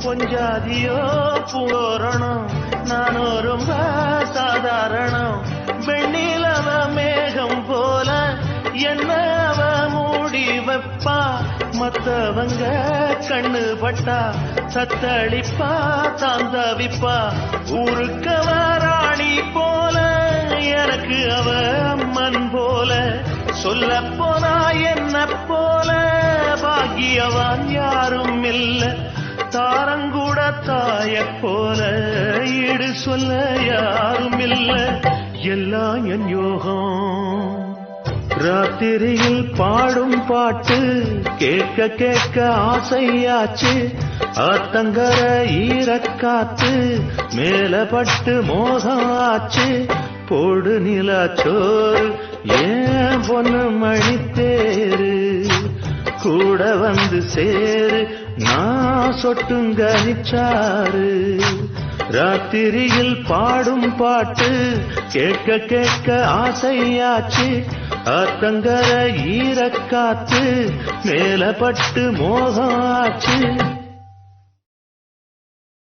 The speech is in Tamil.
பொஞ்சாதியோ பூரணம் நானோ ரொம்ப சாதாரணம் வெண்ணிலவ மேகம் போல என்ன அவ மூடி வைப்பா மத்தவங்க கண்ணு பட்டா சத்தளிப்பா தாந்தவிப்பா ஊருக்கவ ராணி போல எனக்கு அவ அம்மன் போல சொல்ல போனா என்ன போல பாக்கியவான் யாரும் இல்ல தாரங்கூட தாய போல ஈடு சொல்ல யாரும் இல்ல எல்லாம் என் யோகம் ராத்திரியில் பாடும் பாட்டு கேட்க கேட்க ஆசையாச்சு ஆத்தங்கர ஈரக்காத்து மேல பட்டு மோகம் ஆச்சு போடு நிலாச்சோறு ஏன் பொண்ணு மணித்தேரு கூட வந்து சேரு நான் சொட்டுங்க நிச்சாரு ராத்திரியில் பாடும் பாட்டு கேட்க கேட்க ஆசையாச்சு ஆத்தங்கர ஈரக்காத்து மேல பட்டு மோகம் ஆச்சு